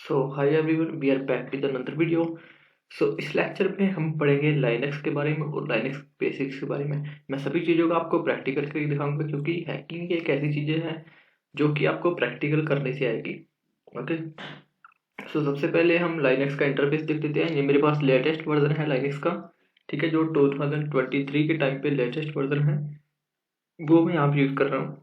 Hi everyone, we are back with another video. इस lecture में हम पढ़ेंगे लाइनक्स के बारे में और लाइनक्स बेसिक्स के बारे में। मैं सभी चीज़ों को आपको प्रैक्टिकल करके दिखाऊंगा, क्योंकि हैकिंग एक ऐसी चीज़ें हैं जो कि आपको प्रैक्टिकल करने से आएगी। ओके, सबसे पहले हम लाइनक्स का इंटरफेस देख लेते हैं। ये मेरे पास लेटेस्ट वर्जन है लाइनक्स का, ठीक है, जो 2023 के टाइम पे लेटेस्ट वर्जन है, वो मैं यहाँ पे यूज़ कर रहा हूँ।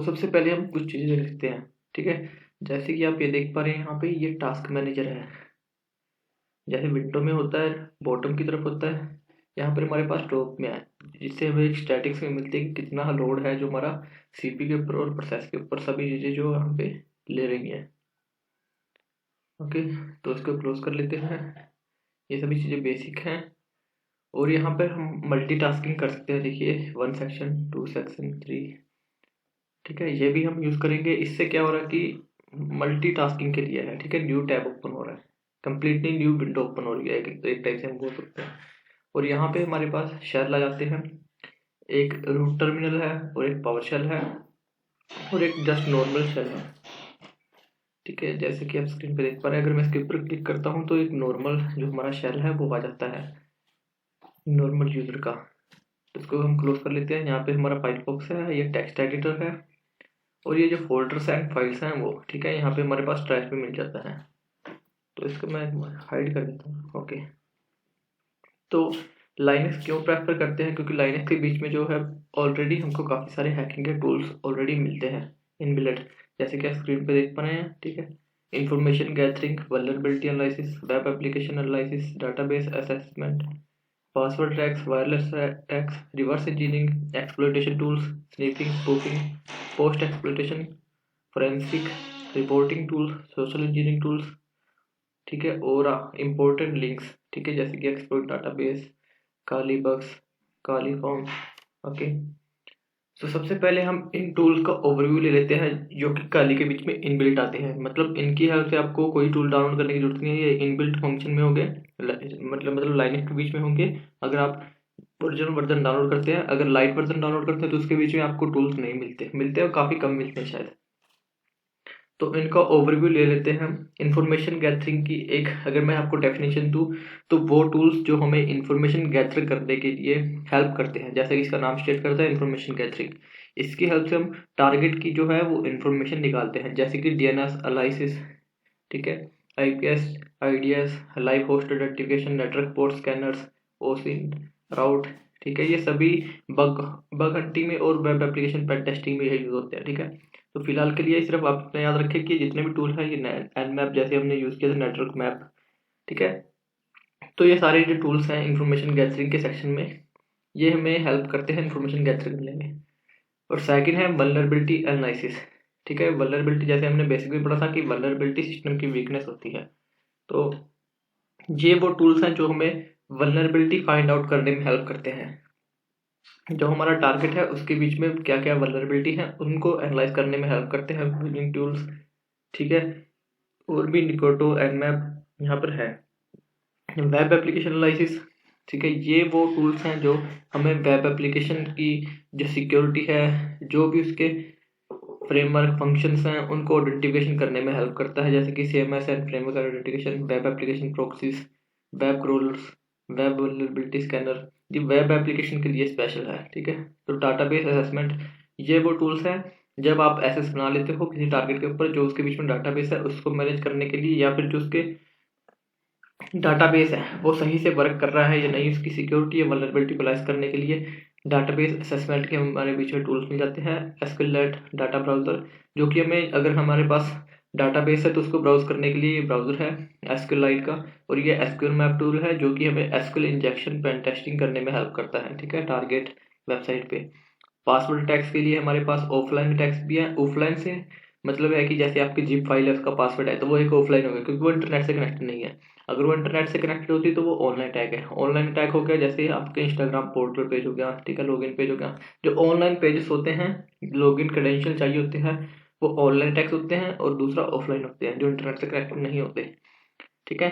सबसे पहले हम कुछ चीज़ें देखते हैं, ठीक है। जैसे कि आप ये देख पा रहे हैं, यहाँ पे ये टास्क मैनेजर है। जैसे विंडो में होता है, बॉटम की तरफ होता है, यहाँ पर हमारे पास टॉप में है, जिससे हमें एक स्टैटिक्स में मिलती है कि कितना लोड है जो हमारा सीपी के ऊपर और प्रोसेस के ऊपर, सभी चीज़ें जो यहाँ पे ले रही हैं। ओके, तो इसको क्लोज कर लेते हैं। ये सभी चीज़ें बेसिक हैं और यहाँ पर हम मल्टीटास्किंग कर सकते हैं। देखिए, 1 सेक्शन, 2 सेक्शन, 3, ठीक है, ये भी हम यूज़ करेंगे। इससे क्या हो रहा है कि मल्टीटास्किंग के लिए है, ठीक है। न्यू टैब ओपन हो रहा है, कंप्लीटली न्यू विंडो ओपन हो रही है, एक टाइप से हम बोल सकते हैं। और यहाँ पे हमारे पास शेल आ जाते हैं, एक रूट टर्मिनल है और एक पावर शेल है और एक जस्ट नॉर्मल शेल है, ठीक है। जैसे कि आप स्क्रीन पे देख पा रहे हैं, अगर मैं इसके ऊपर क्लिक करता हूँ तो एक नॉर्मल जो हमारा शेल है वो आ जाता है, नॉर्मल यूजर का। तो इसको हम क्लोज कर लेते हैं। यहाँ पे हमारा फाइल बॉक्स है, ये टेक्स्ट एडिटर है और ये जो फोल्डर्स एंड फाइल्स हैं वो, ठीक है, यहाँ पे हमारे पास ट्रैश में मिल जाता है। तो इसको मैं हाइड कर देता हूँ। ओके, तो लाइनक्स क्यों प्रेफर करते हैं? क्योंकि लाइनक्स के बीच में जो है ऑलरेडी हमको काफ़ी सारे हैकिंग के टूल्स ऑलरेडी मिलते हैं इनबिल्ट, जैसे कि आप स्क्रीन पे देख पा रहे हैं, ठीक है। Information gathering, vulnerability analysis, web application analysis, database assessment, password attacks, wireless attacks, reverse engineering, exploitation tools, sniffing, spoofing, post exploitation, forensic, reporting tools, social engineering tools, ठीक है, और इम्पोर्टेंट लिंक्स, ठीक है, जैसे कि exploit database, Kali bugs, Kali form. Okay, सबसे पहले हम इन टूल्स का ओवरव्यू ले लेते हैं जो कि काली के बीच में इनबिल्ट आते हैं। मतलब इनकी हेल्प से आपको कोई टूल डाउनलोड करने की जरूरत नहीं है, ये इनबिल्ट फंक्शन में होंगे, मतलब लाइनक्स के बीच में होंगे। अगर आप ओरिजिनल वर्जन डाउनलोड करते हैं, अगर लाइट वर्जन डाउनलोड करते हैं तो उसके बीच में आपको टूल्स नहीं मिलते हैं, काफ़ी कम मिलते हैं शायद। तो इनका ओवरव्यू ले लेते हैं। इंफॉर्मेशन गैदरिंग की एक अगर मैं आपको डेफिनेशन दूं तो वो टूल्स जो हमें इंफॉर्मेशन गैदर करने के लिए हेल्प करते हैं, जैसे कि इसका नाम स्टेट करता है इंफॉर्मेशन गैदरिंग। इसकी हेल्प से हम टारगेट की जो है वो इंफॉर्मेशन निकालते हैं, जैसे कि डीएनएस एनालिसिस, ठीक है, IPS, IDS, live host identification, network port scanners, OSINT, route, ठीक है। ये सभी बग बग हंटिंग में और वेब एप्लीकेशन पेन टेस्टिंग में यूज होते हैं, ठीक है। तो फिलहाल के लिए सिर्फ आप अपने याद रखें कि जितने भी टूल है, ये nmap जैसे हमने यूज़ किया था, नेटवर्क मैप, ठीक है। तो ये सारे जो टूल्स हैं इंफॉर्मेशन गैदरिंग के सेक्शन में, ये हमें हेल्प करते हैं इंफॉर्मेशन गैदर करने में। और सेकंड है वल्नरेबिलिटी एनालिसिस, ठीक है। वल्नरेबिलिटी जैसे हमने बेसिक में पढ़ा था कि वल्नरेबिलिटी सिस्टम की वीकनेस होती है, तो ये वो टूल्स हैं जो हमें वल्नरेबिलिटी फाइंड आउट करने में हेल्प करते हैं। जो हमारा टारगेट है उसके बीच में क्या क्या वल्नरेबिलिटी है उनको एनालाइज करने में हेल्प करते हैं यूजिंग टूल्स, ठीक है। और भी निकोटो, एनमैप यहाँ पर है। वेब एप्लीकेशन एनालिसिस, ठीक है, ये वो टूल्स हैं जो हमें वेब एप्लीकेशन की जो सिक्योरिटी है, जो भी उसके फ्रेमवर्क फंक्शंस हैं, उनको आइडेंटिफिकेशन करने में हेल्प करता है, जैसे कि CMS and framework identification, web application proxies, web crawlers, web vulnerability scanner. ये वेब एप्लीकेशन के लिए स्पेशल है, ठीक है। तो डाटाबेस असेसमेंट, ये वो टूल्स हैं जब आप एसेस बना लेते हो किसी टारगेट के ऊपर, जो उसके बीच में डाटाबेस है उसको मैनेज करने के लिए, या फिर जो उसके डाटाबेस है वो सही से वर्क कर रहा है या नहीं, उसकी सिक्योरिटी या वल्नरेबिलिटी को एनालाइज करने के लिए डाटाबेस असेसमेंट के हमारे बीच में टूल्स मिल जाते हैं। एसक्यूएलएट डाटा ब्राउज़र, जो कि हमें अगर हमारे पास डाटाबेस है तो उसको ब्राउज करने के लिए ये ब्राउज़र है एसक्यूएलआइट का। और ये एसक्यूएल मैप टूल है जो कि हमें एसक्यूएल इंजेक्शन पेन टेस्टिंग करने में हेल्प करता है, ठीक है, टारगेट वेबसाइट पे। पासवर्ड अटैक्स के लिए हमारे पास ऑफलाइन अटैक्स भी है। ऑफलाइन से मतलब है कि जैसे आपकी जिप फाइल है उसका पासवर्ड है तो वो एक ऑफलाइन हो गया, क्योंकि वो इंटरनेट से कनेक्टेड नहीं है। अगर वो इंटरनेट से कनेक्टेड होती तो वो ऑनलाइन अटैक है। ऑनलाइन अटैक हो गया जैसे आपके इंस्टाग्राम पोर्टल पेज हो गया, ठीक है, लॉगिन पेज हो गया। जो ऑनलाइन पेजेस होते हैं, लॉगिन क्रेडेंशियल चाहिए होते हैं, वो ऑनलाइन अटैक्स होते हैं। और दूसरा ऑफलाइन होते हैं जो इंटरनेट से कनेक्टेड नहीं होते, ठीक है।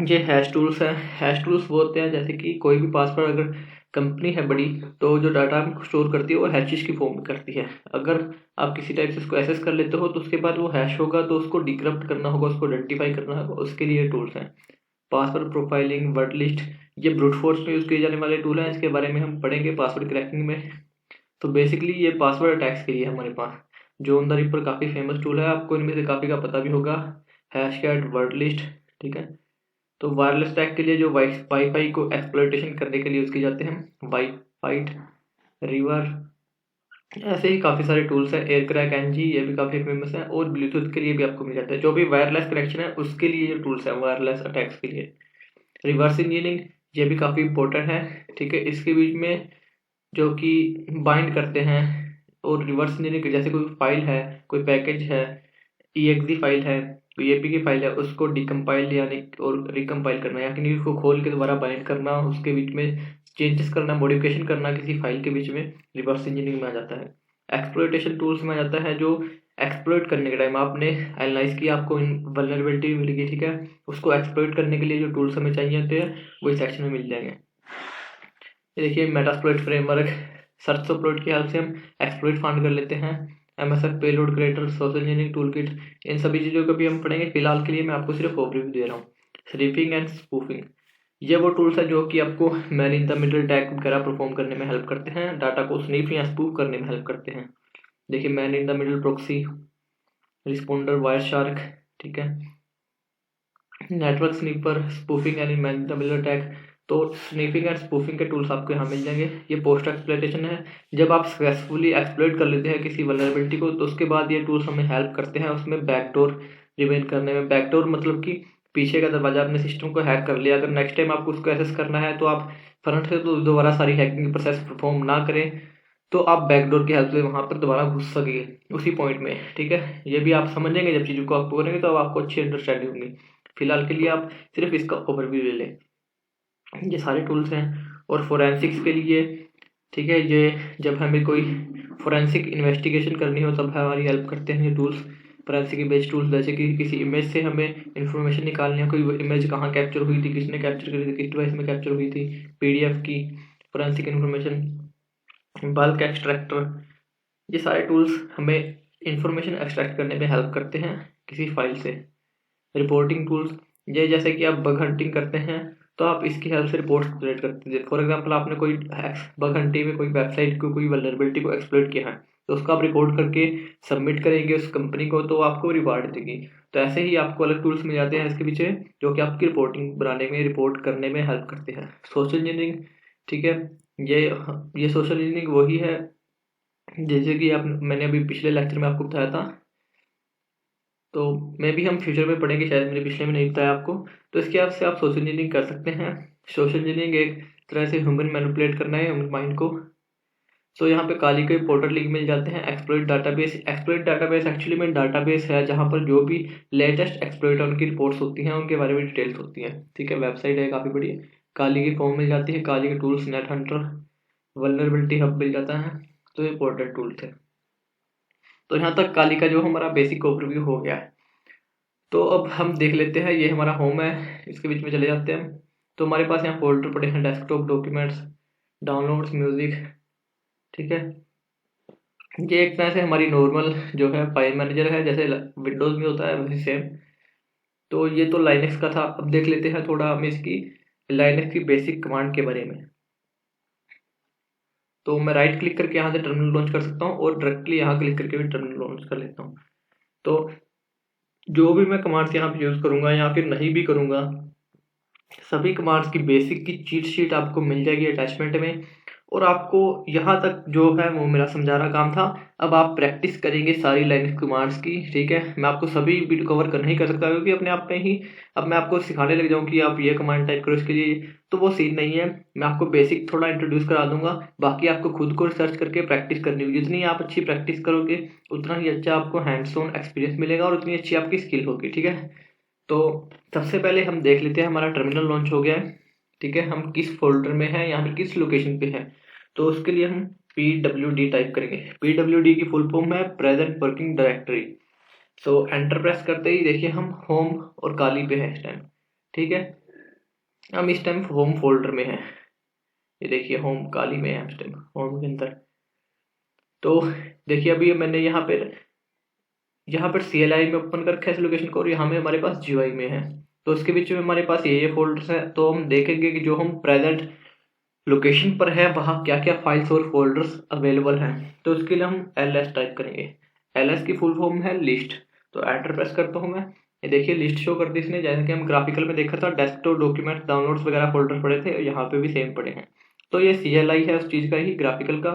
ये हैश टूल्स हैं। हैश टूल्स वो होते हैं जैसे कि कोई भी पासवर्ड अगर कंपनी है बड़ी, तो जो डाटा स्टोर करती है वो हैशेस की फॉर्म में करती है। अगर आप किसी टाइप से उसको एक्सेस कर लेते हो तो उसके बाद वो हैश होगा, तो उसको डिक्रप्ट करना होगा, उसको आइडेंटिफाई करना होगा, उसके लिए टूल्स हैं। पासवर्ड प्रोफाइलिंग, वर्ड लिस्ट, ये ब्रूट फोर्स में यूज़ किए जाने वाले टूल हैं। इसके बारे में हम पढ़ेंगे पासवर्ड क्रैकिंग में। तो बेसिकली ये पासवर्ड अटैक्स के लिए हमारे पास जो ऑन द रिपर काफ़ी फेमस टूल है, आपको इनमें से काफ़ी का पता भी होगा, हैशकैट, वर्ड लिस्ट, ठीक है। तो वायरलेस अटैक के लिए जो वाईफाई को एक्सप्लॉइटेशन करने के लिए यूज़ किए जाते हैं, वाईफाइट, रिवर, ऐसे ही काफ़ी सारे टूल्स हैं। एयर क्रैक एनजी, ये भी काफ़ी फेमस है, और ब्लूटूथ के लिए भी आपको मिल जाता है। जो भी वायरलेस कनेक्शन है उसके लिए ये टूल्स हैं, वायरलेस अटैक्स के लिए। रिवर्स इंजीनियरिंग, ये भी काफ़ी इंपॉर्टेंट है, ठीक है। इसके बीच में जो कि बाइंड करते हैं, और रिवर्स इंजीनियरिंग जैसे कोई फाइल है, कोई पैकेज है, exe फाइल है, कोई एपीके फाइल है, उसको डिकम्पाइल यानी और रिकम्पाइल करना, यानी उसको खोल के दोबारा बाइंड करना, उसके बीच में चेंजेस करना, मॉडिफिकेशन करना किसी फाइल के बीच में, रिवर्स इंजीनियरिंग में आ जाता है। एक्सप्लॉइटेशन टूल्स में आ जाता है, जो एक्सप्लॉइट करने के टाइम आपने एनालाइज किया, आपको वल्नरेबिलिटी मिल गई, ठीक है, उसको एक्सप्लॉइट करने के लिए जो टूल्स हमें चाहिए होते हैं वो इस सेक्शन में मिल जाएंगे। ये देखिए मेटास्प्लॉइट फ्रेमवर्क, सर्चस्प्लॉइट की हेल्प से हम एक्सप्लॉइट फाइंड कर लेते हैं। MSF payload creator, social engineering tool kit, इन सभी चीज़ों को भी हम पढ़ेंगे। फिलहाल के लिए मैं आपको सिर्फ ओवरव्यू दे रहा हूँ। स्नीफिंग एंड स्पूफिंग, ये वो टूल्स है जो कि आपको man in the middle tag वगैरह परफॉर्म करने में हेल्प करते हैं, डाटा को स्नीफ या स्पूफ करने में हेल्प करते हैं। देखिए man in the middle proxy, responder, wire shark, ठीक है, नेटवर्क स्नीपर, स्पूफिंग यानी man in the middle tag. तो स्नीफिंग एंड स्पूफिंग के टूल्स आपको यहाँ मिल जाएंगे। ये पोस्ट एक्सप्लॉइटेशन है, जब आप सक्सेसफुली एक्सप्लॉइट कर लेते हैं किसी वल्नरेबिलिटी को, तो उसके बाद ये टूल्स हमें हेल्प करते हैं उसमें बैकडोर रिमेन करने में। बैकडोर मतलब कि पीछे का दरवाजा, अपने सिस्टम को हैक कर लिया, अगर नेक्स्ट टाइम आपको उसको एक्सेस करना है तो आप फ्रंट से तो दोबारा सारी हैकिंग प्रोसेस परफॉर्म ना करें, तो आप बैकडोर की हेल्प से वहाँ पर दोबारा घुस सके उसी पॉइंट में, ठीक है। ये भी आप समझेंगे जब चीज़ों को आप करेंगे, तो आपको अच्छी अंडरस्टैंडिंग होगी। फिलहाल के लिए आप सिर्फ इसका ओवरव्यू ले लें। ये सारे टूल्स हैं। और फोरेंसिक्स के लिए, ठीक है, ये जब हमें कोई फोरेंसिक इन्वेस्टिगेशन करनी हो तब हमारी हेल्प करते हैं ये टूल्स। फोरेंसिक इमेज टूल्स, जैसे कि किसी इमेज से हमें इंफॉर्मेशन निकालनी है, कोई इमेज कहाँ कैप्चर हुई थी, किसने कैप्चर करी थी, किस डिवाइस में कैप्चर हुई थी, पीडीएफ की फोरेंसिक इन्फॉर्मेशन, बल्क एक्सट्रैक्टर, ये सारे टूल्स हमें इंफॉर्मेशन एक्सट्रैक्ट करने में हेल्प करते हैं किसी फाइल से। रिपोर्टिंग टूल्स, ये जैसे कि आप बग हंटिंग करते हैं तो आप इसकी हेल्प से रिपोर्ट जनरेट करते हैं। फॉर एग्जांपल आपने कोई बग हंटिंग में कोई वेबसाइट को, कोई वल्नरेबिलिटी को एक्सप्लॉइट किया है, तो उसको आप रिपोर्ट करके सबमिट करेंगे उस कंपनी को, तो आपको रिवार्ड देगी। तो ऐसे ही आपको अलग टूल्स मिल जाते हैं इसके पीछे, जो कि आपकी रिपोर्टिंग बनाने में, रिपोर्ट करने में हेल्प करते हैं। सोशल इंजीनियरिंग, ठीक है, ये सोशल इंजीनियरिंग वही है जैसे कि आप, मैंने अभी पिछले लेक्चर में आपको बताया था, तो मैं भी हम फ्यूचर में पढ़ेंगे, शायद मैंने पिछले में नहीं बताया आपको। तो इसके आप से आप सोशल इंजीनियरिंग कर सकते हैं। सोशल इंजीनियरिंग एक तरह से ह्यूमन मैनिपुलेट करना है, ह्यूमन माइंड को। सो यहाँ पे काली के पोर्टल लिंक मिल जाते हैं। Exploit database, exploit database actually में डाटाबेस है जहाँ पर जो भी लेटेस्ट एक्सप्लॉइट उनकी रिपोर्ट्स होती हैं, उनके बारे में डिटेल्स होती हैं, ठीक है। वेबसाइट है काफ़ी बड़ी, काली की फॉर्म मिल जाती है, काली के tools, net hunter, vulnerability hub मिल जाता है। तो ये इंपॉर्टेंट टूल थे। तो यहाँ तक काली का जो हमारा बेसिक ओवरव्यू हो गया है। तो अब हम देख लेते हैं, ये हमारा होम है, इसके बीच में चले जाते हैं। तो हमारे पास यहाँ फोल्डर पड़े हैं, डेस्कटॉप, डॉक्यूमेंट्स, डाउनलोड्स, म्यूजिक, ठीक है। ये एक तरह से हमारी नॉर्मल जो है फाइल मैनेजर है, जैसे विंडोज़ में होता है वैसे सेम। तो ये तो लाइनक्स का था। अब देख लेते हैं थोड़ा हम इसकी लाइनक्स की बेसिक कमांड के बारे में। तो मैं राइट क्लिक करके यहाँ से टर्मिनल लॉन्च कर सकता हूँ, और डायरेक्टली यहाँ क्लिक करके भी टर्मिनल लॉन्च कर लेता हूँ। तो जो भी मैं कमांड्स यहाँ पे यूज़ करूँगा या फिर नहीं भी करूँगा, सभी कमांड्स की बेसिक की चीट शीट आपको मिल जाएगी अटैचमेंट में। और आपको यहाँ तक जो है वो मेरा समझा रहा काम था। अब आप प्रैक्टिस करेंगे सारी लाइनक्स कमांड्स की, ठीक है। मैं आपको सभी भी कवर कर नहीं कर सकता, क्योंकि अपने आप में ही अब मैं आपको सिखाने लग जाऊँ कि आप ये कमांड टाइप करो इसके लिए, तो वो सीन नहीं है। मैं आपको बेसिक थोड़ा इंट्रोड्यूस करा दूंगा, बाकी आपको खुद को रिसर्च करके प्रैक्टिस करनी होगी। जितनी आप अच्छी प्रैक्टिस करोगे उतना ही अच्छा आपको हैंड्स ऑन एक्सपीरियंस मिलेगा, और उतनी अच्छी आपकी स्किल होगी, ठीक है। तो सबसे पहले हम देख लेते हैं, हमारा टर्मिनल लॉन्च हो गया है, ठीक है। हम किस फोल्डर में हैं, यहाँ पर किस लोकेशन पे हैं, तो उसके लिए हम pwd टाइप करेंगे। pwd की फुल फॉर्म है प्रेजेंट वर्किंग डायरेक्टरी। सो एंटर प्रेस करते ही देखिए हम होम और काली पे है इस टाइम, ठीक है। हम इस टाइम होम फोल्डर में हैं, ये देखिए होम काली में है इस टाइम, होम के अंदर। तो देखिए अभी मैंने यहाँ पर CLI में ओपन कर रखा है इस लोकेशन को, और यहाँ में हमारे पास GUI में है। तो उसके बीच में हमारे पास ये फोल्डर्स हैं। तो हम देखेंगे कि जो हम प्रेजेंट लोकेशन पर है वहाँ क्या क्या फाइल्स और फोल्डर्स अवेलेबल हैं। तो उसके लिए हम ls टाइप करेंगे। ls की फुल फॉर्म है लिस्ट। तो एंटर प्रेस करता हूँ मैं। ये देखिए लिस्ट शो कर दी इसने। जैसे कि हम ग्राफिकल में देखा था, डेस्कटॉप डॉक्यूमेंट डाउनलोड्स वगैरह फोल्डर पड़े थे, यहाँ पे भी सेम पड़े हैं। तो ये CLI है उस चीज़ का ही, ग्राफिकल का।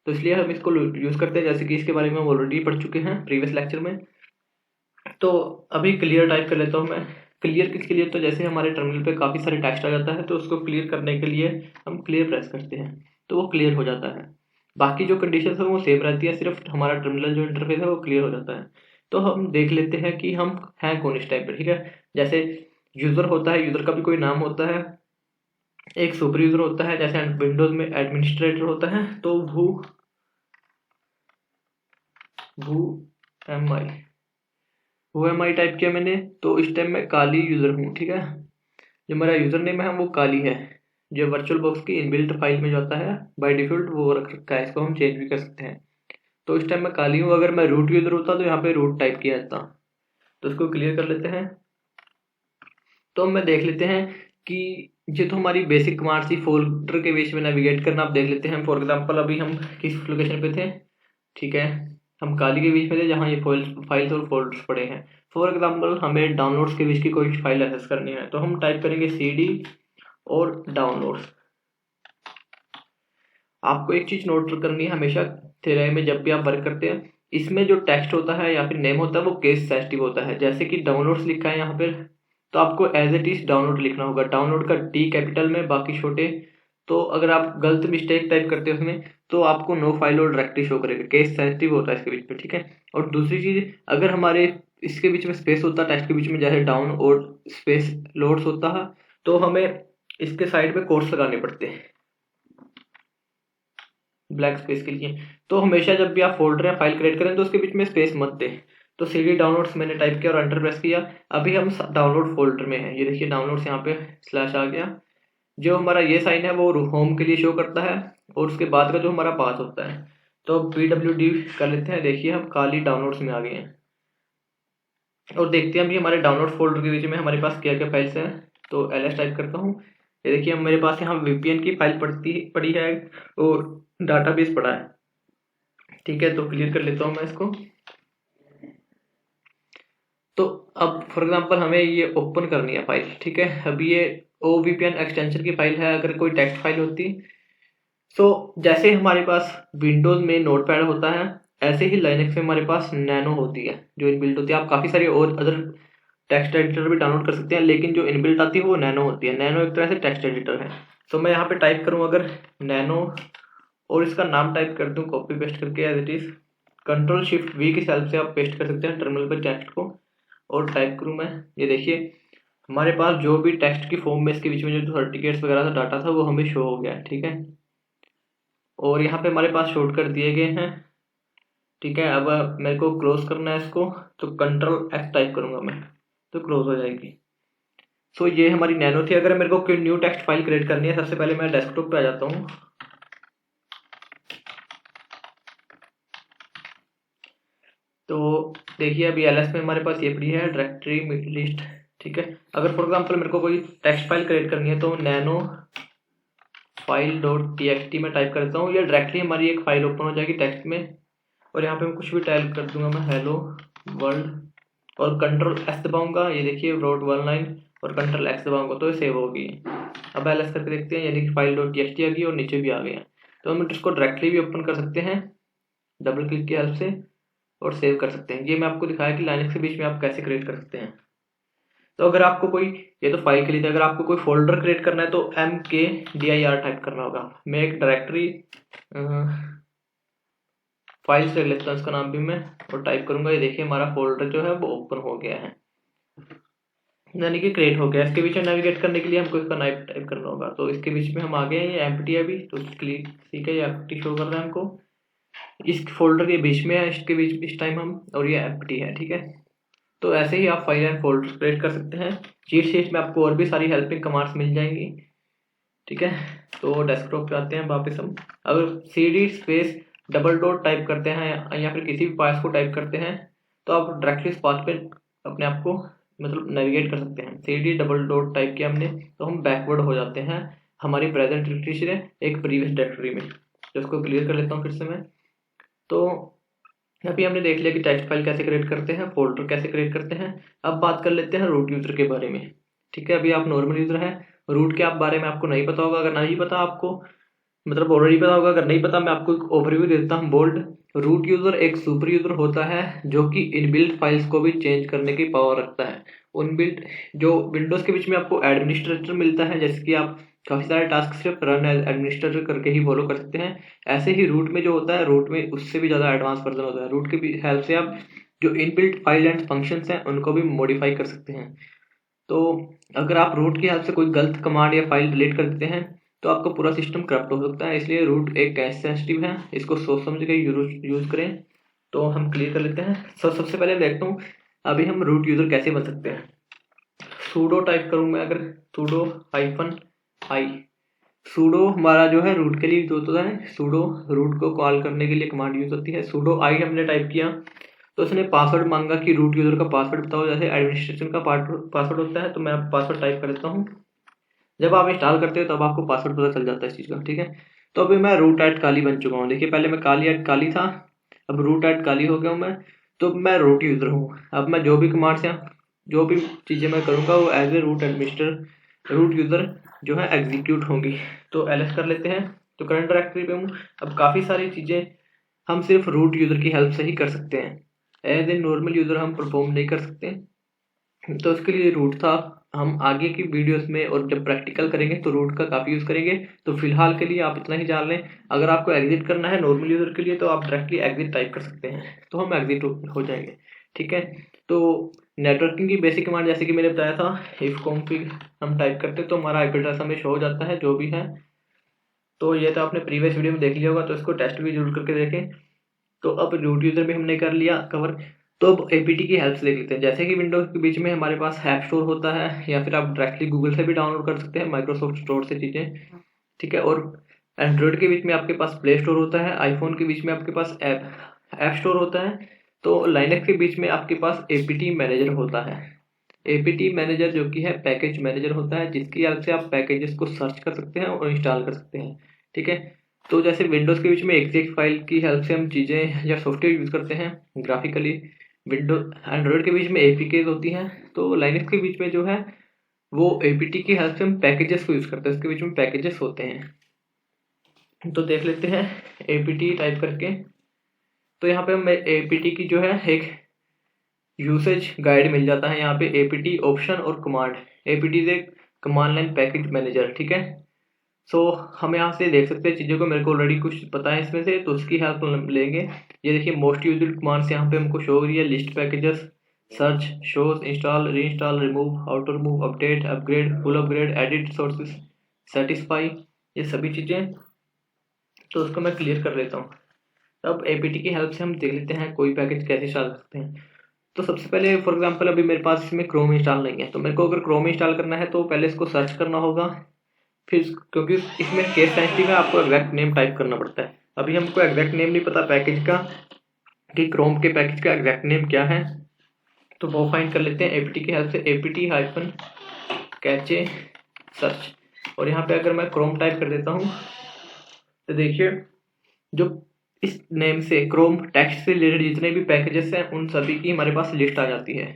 तो इसलिए हम इसको यूज़ करते हैं, जैसे कि इसके बारे में हम ऑलरेडी पढ़ चुके हैं प्रीवियस लेक्चर में। तो अभी क्लियर टाइप कर लेता हूँ मैं। क्लियर किसके लिए? तो जैसे हमारे टर्मिनल पे काफ़ी सारे टेक्स्ट आ जाता है, तो उसको क्लियर करने के लिए हम क्लियर प्रेस करते हैं, तो वो क्लियर हो जाता है। बाकी जो कंडीशन है वो सेम रहती है, सिर्फ हमारा टर्मिनल जो इंटरफेस है वो क्लियर हो जाता है। तो हम देख लेते हैं कि हम हैं कौन इस टाइप पे, ठीक है। जैसे यूज़र होता है, यूज़र का भी कोई नाम होता है, एक सुपर यूज़र होता है, जैसे विंडोज़ में एडमिनिस्ट्रेटर होता है। तो वो एम आई टाइप किया मैंने। तो इस टाइम मैं काली यूज़र हूँ, ठीक है। जो मेरा यूज़र नेम है वो काली है। जो वर्चुअल बॉक्स की इनबिल्ट फाइल में जो आता है बाय डिफ़ॉल्ट वो रख रखा है, इसको हम चेंज भी कर सकते हैं। तो इस टाइम मैं काली हूँ। अगर मैं रूट यूज़र होता तो यहाँ पे रूट टाइप किया जाता। तो इसको क्लियर कर लेते हैं। तो मैं देख लेते हैं कि ये तो हमारी बेसिक कमांड थी फोल्डर के बीच में नेविगेट करना। आप देख लेते हैं। फॉर एग्जांपल अभी हम किस लोकेशन पे थे, ठीक है, हम काली के बीच में थे जहाँ ये फाइल्स और फोल्डर्स पड़े हैं। फॉर एग्जांपल हमें डाउनलोड्स के बीच की कोई फाइल एक्सेस करनी है, तो हम टाइप करेंगे CD और डाउनलोड्स। आपको एक चीज़ नोट करनी है हमेशा थेराई में, जब भी आप वर्क करते हैं, इसमें जो टेक्स्ट होता है या फिर नेम होता है वो केस सेंसिटिव होता है। जैसे कि डाउनलोड्स लिखा है यहाँ पर, तो आपको एज इट इज डाउनलोड लिखना होगा। डाउनलोड का D कैपिटल में, बाकी छोटे। तो अगर आप गलत मिस्टेक टाइप करते हो उसमें, तो आपको नो फाइल और डायरेक्टली शो करेगा। केस सेंसिटिव होता है इसके बीच में, ठीक है। और दूसरी चीज़, अगर हमारे इसके बीच में स्पेस होता है टेक्स्ट के बीच में, जैसे डाउन और स्पेस लोड्स होता है, तो हमें इसके साइड में कोट्स लगाने पड़ते हैं ब्लैक स्पेस के लिए। तो हमेशा जब भी आप फोल्डर या फाइल क्रिएट करें तो उसके बीच में स्पेस मत दें। तो CD डाउनलोड्स मैंने टाइप किया और एंटर प्रेस किया। अभी हम डाउनलोड फोल्डर में हैं। ये देखिए डाउनलोड्स यहाँ पे स्लैश आ गया। जो हमारा ये साइन है वो होम के लिए शो करता है, और उसके बाद का जो हमारा पाथ होता है। तो PWD कर लेते हैं। देखिए हम काली डाउनलोड्स में आ गए हैं, और देखते हैं अभी हमारे डाउनलोड फोल्डर के बीच में हमारे पास क्या क्या फाइल्स हैं। तो ls टाइप करता हूँ। ये देखिए मेरे पास यहाँ VPN की फाइल पड़ी है, और डाटाबेस पड़ा है, ठीक है। तो क्लियर कर लेता हूँ मैं इसको। तो अब फॉर एग्जांपल हमें ये ओपन करनी है फाइल, ठीक है। अभी ये OVPN एक्सटेंशन की फाइल है। अगर कोई टेक्स्ट फाइल होती, तो जैसे हमारे पास विंडोज में नोटपैड होता है, ऐसे ही लाइनक्स में हमारे पास नैनो होती है जो इनबिल्ट होती है। आप काफ़ी सारी और अदर टेक्स्ट एडिटर भी डाउनलोड कर सकते हैं, लेकिन जो इनबिल्ट आती है वो नैनो होती है। नैनो एक तरह से टेक्स्ट एडिटर है। तो मैं यहाँ पे टाइप करूँ अगर नैनो, और इसका नाम टाइप कर दूँ कॉपी पेस्ट करके एज इट इज़। Ctrl+Shift+V की हेल्प से आप पेस्ट कर सकते हैं टर्मिनल पर टेक्स्ट को। और टाइप करूँ मैं, ये देखिए हमारे पास जो भी टेक्स्ट की फॉर्म में इसके बीच में जो सर्टिफिकेट्स वगैरह था डाटा था वो हमें शो हो गया है, ठीक है। और यहाँ पे हमारे पास शॉर्टकट दिए गए हैं, ठीक है। अब मेरे को क्लोज करना है इसको, तो Ctrl+X टाइप करूँगा मैं, तो क्लोज हो जाएगी। सो ये हमारी नैनो थी। अगर मेरे को कोई न्यू टेक्स्ट फाइल क्रिएट करनी है, सबसे पहले मैं डेस्कटॉप पे आ जाता हूँ। तो देखिए अभी ls में हमारे पास ये पड़ी है डायरेक्टरी लिस्ट, ठीक है। अगर फॉर एग्जांपल मेरे को कोई टेक्स्ट फाइल क्रिएट करनी है, तो नैनो file.txt में टाइप करता हूँ। ये डायरेक्टली हमारी एक फाइल ओपन हो जाएगी टेक्स्ट में। और यहाँ पे मैं कुछ भी टाइप कर दूंगा, मैं हेलो वर्ल्ड, और Ctrl+S दबाऊंगा। ये देखिए wrote वन लाइन, और Ctrl+X दबाऊंगा तो ये सेव होगी। अब ls करके देखते हैं, यानी कि file.txt आ गई और नीचे भी आ गया। तो हम इसको डायरेक्टली भी ओपन कर सकते हैं डबल क्लिक की हेल्प से, और सेव कर सकते हैं। ये मैं आपको दिखाया कि लाइनक्स के बीच में आप कैसे क्रिएट कर सकते हैं। तो अगर आपको कोई, ये तो फाइल के लिए था, अगर आपको कोई फोल्डर क्रिएट करना है तो mkdir टाइप करना होगा। मैं एक डायरेक्टरी फाइल्स ले लेता हूँ, इसका नाम भी मैं, और टाइप करूंगा। ये देखिए हमारा फोल्डर जो है वो ओपन हो गया है, यानी कि क्रिएट हो गया। इसके बीच में नेविगेट करने के लिए हमको इसका नाइप टाइप करना होगा। तो इसके बीच में हम आ गए हैं, ये एम्प्टी है अभी, तो क्लिक, ठीक है, ये एम्प्टी शो कर रहा है हमको। इस फोल्डर के बीच में है, इसके बीच इस टाइम हम, और ये एम्प्टी है, ठीक है। तो ऐसे ही आप फाइल एंड फोल्डर क्रिएट कर सकते हैं। चीट शीट में आपको और भी सारी हेल्पिंग कमांड्स मिल जाएंगी। ठीक है। तो डेस्कटॉप पे आते हैं वापस हम। अगर CD space double dot type करते हैं या फिर किसी भी पाथ को टाइप करते हैं तो आप डायरेक्टली इस पाथ पे अपने आप को मतलब नेविगेट कर सकते हैं। CD डबल डॉट टाइप किया हमने तो हम बैकवर्ड हो जाते हैं हमारी प्रेजेंट डायरेक्टरी से एक प्रीवियस डायरेक्टरी में। तो इसको क्लियर कर लेता हूँ फिर से मैं। तो अभी हमने देख लिया कि टेक्स्ट फाइल कैसे क्रिएट करते हैं, फोल्डर कैसे क्रिएट करते हैं। अब बात कर लेते हैं रूट यूज़र के बारे में। ठीक है, अभी आप नॉर्मल यूज़र हैं, रूट के आप बारे में आपको नहीं पता होगा। अगर नहीं पता आपको मतलब ऑलरेडी पता होगा, अगर नहीं पता मैं आपको एक ओवरव्यू दे देता हूँ बोल्ड। रूट यूज़र एक सुपर यूज़र होता है जो कि इनबिल्ट फाइल्स को भी चेंज करने की पावर रखता है। इनबिल्ट जो विंडोज़ के बीच में आपको एडमिनिस्ट्रेटर मिलता है, जैसे कि आप काफ़ी सारे टास्क सिर्फ रन एज एडमिनिस्ट्रेटर करके ही फॉलो कर सकते हैं, ऐसे ही रूट में जो होता है, रूट में उससे भी ज़्यादा एडवांस वर्जन होता है। रूट की हेल्प से आप जो इनबिल्ट फाइल एंड फंक्शंस हैं उनको भी मॉडिफाई कर सकते हैं। तो अगर आप रूट की हेल्प से कोई गलत कमांड या फाइल डिलीट कर देते हैं तो आपका पूरा सिस्टम करप्ट हो सकता है। इसलिए रूट एक कैश सेंसिटिव है, इसको सोच समझ के यूज़ करें। तो हम क्लियर कर लेते हैं। सबसे पहले देखता हूँ अभी हम रूट यूज़र कैसे बन सकते हैं। सूडो टाइप करूँ मैं, अगर सूडो -i। सूडो हमारा जो है रूट के लिए यूज होता है। सूडो रूट को कॉल करने के लिए कमांड यूज होती है। सूडो आई हमने टाइप किया तो उसने पासवर्ड मांगा कि रूट यूजर का पासवर्ड बताओ, जैसे एडमिनिस्ट्रेशन का पासवर्ड होता है। तो मैं पासवर्ड टाइप कर देता हूँ। जब आप इंस्टॉल करते हो तब आपको पासवर्ड पता चल जाता है इस चीज़ का। ठीक है, तो अभी मैं रूट एट काली बन चुका हूँ। देखिए पहले मैं काली एट काली था, अब रूट एट काली हो गया हूँ मैं। तो मैं रूट यूज़र हूँ। अब मैं जो भी कमांड्स या जो भी चीज़ें मैं करूँगा वो as a root administrator root user जो है एग्जीक्यूट होंगी। तो एलएस कर लेते हैं। तो करंट डायरेक्टरी पे हूँ। अब काफ़ी सारी चीज़ें हम सिर्फ रूट यूज़र की हेल्प से ही कर सकते हैं, एज ए नॉर्मल यूज़र हम परफॉर्म नहीं कर सकते। तो उसके लिए रूट था। हम आगे की वीडियोस में और जब प्रैक्टिकल करेंगे तो रूट का काफ़ी यूज़ करेंगे। तो फिलहाल के लिए आप इतना ही जान लें। अगर आपको एग्जिट करना है नॉर्मल यूज़र के लिए तो आप डायरेक्टली एग्जिट टाइप कर सकते हैं, तो हम एग्जिट हो जाएंगे। ठीक है, तो नेटवर्किंग की बेसिक कमांड जैसे कि मैंने बताया था, इफ कॉन्फिग हम टाइप करते हैं तो हमारा आईपी एड्रेस हमें शो हो जाता है जो भी है। तो ये तो आपने प्रीवियस वीडियो में देख लिया होगा, तो इसको टेस्ट भी जरूर करके देखें। तो अब रूट यूज़र भी हमने कर लिया कवर। तो अब एपीटी की हेल्प से देख लेते हैं। जैसे कि विंडोज के बीच में हमारे पास ऐप स्टोर होता है, या फिर आप डायरेक्टली गूगल से भी डाउनलोड कर सकते हैं, माइक्रोसॉफ्ट स्टोर से चीज़ें। ठीक है, और एंड्रॉयड के बीच में आपके पास प्ले स्टोर होता है, आईफोन के बीच में आपके पास ऐप स्टोर होता है। तो लाइनक्स के बीच में आपके पास एपीटी मैनेजर होता है। एपीटी मैनेजर जो कि है पैकेज मैनेजर होता है, जिसकी हेल्प से आप पैकेजेस को सर्च कर सकते हैं और इंस्टॉल कर सकते हैं। ठीक है, तो जैसे विंडोज़ के बीच में एग्जैक्ट फाइल की हेल्प से हम चीज़ें या सॉफ्टवेयर यूज़ करते हैं ग्राफिकली, विंडो एंड्रॉयड के बीच में एपीकेज होती हैं। तो लाइनक्स के बीच में जो है वो एपीटी की हेल्प से हम पैकेजेस को यूज़ करते हैं, उसके बीच में पैकेजेस होते हैं। तो देख लेते हैं एपीटी टाइप करके। तो यहाँ पे हमें एपीटी की जो है एक यूसेज गाइड मिल जाता है। यहाँ पे एपीटी ऑप्शन और कमांड, एपीटी से कमांड लाइन पैकेज मैनेजर। ठीक है, सो हम यहाँ से देख सकते हैं चीज़ों को। मेरे को ऑलरेडी कुछ पता है इसमें से, तो उसकी हेल्प लेंगे। ये देखिए मोस्ट यूज्ड कमांड्स यहाँ पे हमको शो हो रही है। List packages, search, shows, install, reinstall, remove, autoremove, update, upgrade, full upgrade, edit sources, satisfy, ये सभी चीज़ें। तो उसको मैं क्लियर कर लेता हूँ। अब एपीटी की हेल्प से हम देख लेते हैं कोई पैकेज कैसे इंस्टॉल कर सकते हैं। तो सबसे पहले फॉर एग्जांपल अभी मेरे पास इसमें क्रोम इंस्टॉल नहीं है, तो मेरे को अगर क्रोम इंस्टॉल करना है तो पहले इसको सर्च करना होगा। फिर क्योंकि इसमें केस सेंसिटिव है, आपको एग्जैक्ट नेम टाइप करना पड़ता है। अभी हमको एग्जैक्ट नेम नहीं पता पैकेज का कि क्रोम के पैकेज का एग्जैक्ट नेम क्या है, तो वो फाइंड कर लेते हैं एपीटी की हेल्प से। एपीटी हाइफन कैचे सर्च, और यहाँ पे अगर मैं क्रोम टाइप कर देता हूँ तो देखिए जो इस नेम से क्रोम टेक्स्ट से रिलेटेड जितने भी पैकेजेस हैं उन सभी की हमारे पास लिस्ट आ जाती है।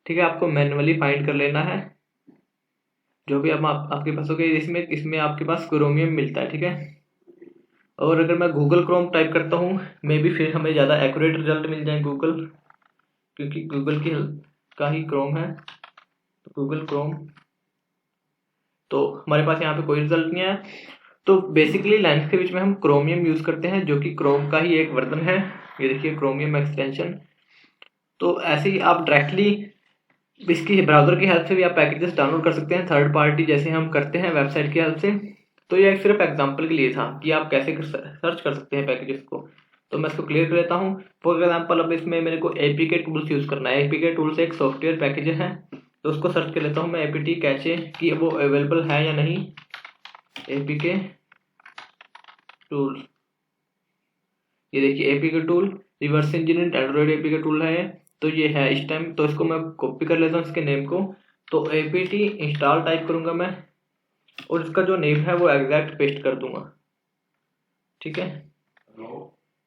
ठीक है, आपको मैनुअली फाइंड कर लेना है जो भी आपके पास हो गए। इसमें आपके पास क्रोमियम मिलता है। ठीक है, और अगर मैं गूगल क्रोम टाइप करता हूँ मे बी फिर हमें ज़्यादा एक्यूरेट रिजल्ट मिल जाए गूगल, क्योंकि गूगल की का ही क्रोम है। तो गूगल क्रोम, तो हमारे पास यहाँ पे कोई रिजल्ट नहीं है। तो बेसिकली लाइनक्स के बीच में हम क्रोमियम यूज़ करते हैं जो कि क्रोम का ही एक वर्जन है। ये देखिए क्रोमियम एक्सटेंशन। तो ऐसे ही आप डायरेक्टली इसकी ब्राउज़र की हेल्प से भी आप पैकेजेस डाउनलोड कर सकते हैं, थर्ड पार्टी जैसे हम करते हैं वेबसाइट की हेल्प से। तो ये सिर्फ एग्जांपल के लिए था कि आप कैसे सर्च कर सकते हैं पैकेजेस को। तो मैं इसको क्लियर कर लेता हूँ। फॉर एग्जांपल अब इसमें मेरे को एपीके टूल्स यूज़ करना है। एपीके टूल्स एक सॉफ्टवेयर पैकेज है, तो उसको सर्च कर लेता हूँ मैं एपीटी कैचे कि वो अवेलेबल है या नहीं। एपीके टूल, ये देखिए APK tool reverse engineered Android APK tool है। तो ये है इस टाइम, तो इसको मैं कॉपी कर लेता हूँ इसके नेम को। तो एपीटी इंस्टॉल टाइप करूंगा मैं, और इसका जो नेम है वो एग्जैक्ट पेस्ट कर दूंगा। ठीक है,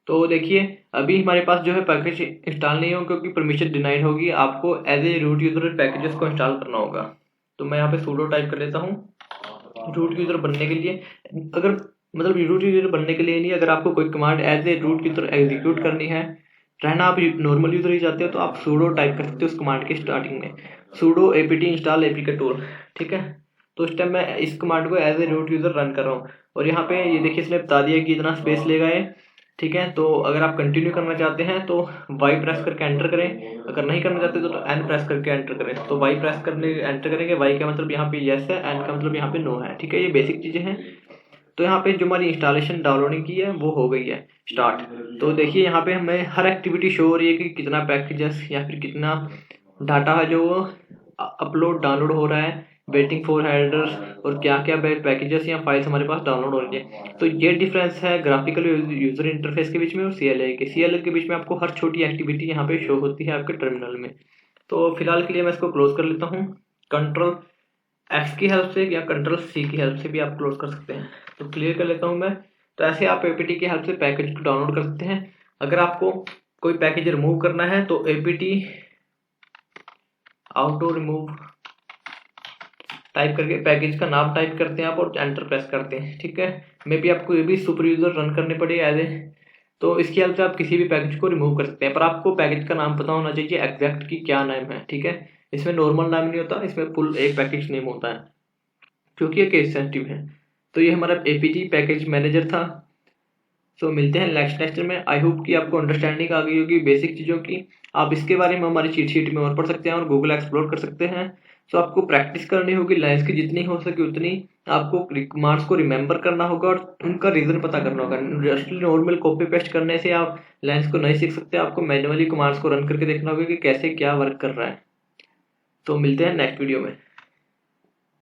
तो देखिए अभी हमारे पास जो है पैकेज इंस्टॉल नहीं हो, क्योंकि परमिशन डिनाइड होगी। आपको as a root user packages को इंस्टॉल करना होगा। तो मैं यहाँ पे सूडो टाइप कर लेता हूँ रूट यूजर बनने के लिए। अगर मतलब रूट यूजर बनने के लिए नहीं, अगर आपको कोई command as a root user execute करनी है, रहना आप नॉर्मल यूजर ही चाहते हो, तो आप सूडो टाइप कर सकते हो उस कमांड के स्टार्टिंग में, sudo APT install APK tool. ठीक है, तो इस टाइम मैं इस कमांड को as a root user run कर रहा हूँ, और यहाँ पे ये देखिए इसने बता दिया कि इतना स्पेस लेगा ये। ठीक है, तो अगर आप कंटिन्यू करना चाहते हैं तो वाई प्रेस करके एंटर करें, अगर नहीं करना चाहते तो एन प्रेस करके एंटर करें। तो वाई प्रेस करने एंटर करेंगे, वाई का मतलब यहाँ पे यस है, एन का मतलब यहाँ पे नो है। ठीक है, ये बेसिक चीज़ें हैं। तो यहाँ पे जो हमारी इंस्टॉलेशन डाउनलोडिंग की है वो हो गई है स्टार्ट। तो देखिए यहाँ पे हमें हर एक्टिविटी शो हो रही है कि कितना पैकेजेस या फिर कितना डाटा है जो अपलोड डाउनलोड हो रहा है, वेटिंग फॉर हेडर्स, और क्या क्या पैकेजेस या फाइल्स हमारे पास डाउनलोड हो रही है। तो ये डिफरेंस है ग्राफिकल यूजर इंटरफेस के बीच में और CLI के बीच में। आपको हर छोटी एक्टिविटी यहाँ पे शो होती है आपके टर्मिनल में। तो फिलहाल के लिए मैं इसको क्लोज कर लेता हूँ। कंट्रोल X की हेल्प से या कंट्रोल C की हेल्प से भी आप क्लोज कर सकते हैं। तो क्लियर कर लेता हूँ मैं। तो ऐसे आप APT की हेल्प से पैकेज को डाउनलोड कर सकते हैं। अगर आपको कोई पैकेज रिमूव करना है तो APT ऑटो रिमूव टाइप करके पैकेज का नाम टाइप करते हैं आप और एंटर प्रेस करते हैं। ठीक है, मे बी आपको ये भी सुपर यूजर रन करने पड़े एज ए, तो इसकी हेल्प से आप किसी भी पैकेज को रिमूव कर सकते हैं। पर आपको पैकेज का नाम पता होना चाहिए एग्जैक्ट की क्या नाम है। ठीक है, इसमें नॉर्मल नाम नहीं होता, इसमें फुल एक पैकेज नेम होता है, क्योंकि ये केस सेंसिटिव है। तो ये हमारा APT पैकेज मैनेजर था। सो मिलते हैं नेक्स्ट लेक्चर में। आई होप कि आपको अंडरस्टैंडिंग आ गई होगी बेसिक चीज़ों की। आप इसके बारे में हमारी चीट शीट में और पढ़ सकते हैं और गूगल एक्सप्लोर कर सकते हैं। सो आपको प्रैक्टिस करनी होगी लाइन्स की, जितनी हो सके उतनी आपको कमांड्स को रिमेंबर करना होगा और उनका रीज़न पता करना होगा। जस्ट नॉर्मल कॉपी पेस्ट करने से आप लाइन्स को नहीं सीख सकते, आपको मैनुअली कमांड्स को रन करके देखना होगा कि कैसे क्या वर्क कर रहा है। तो मिलते हैं नेक्स्ट वीडियो में।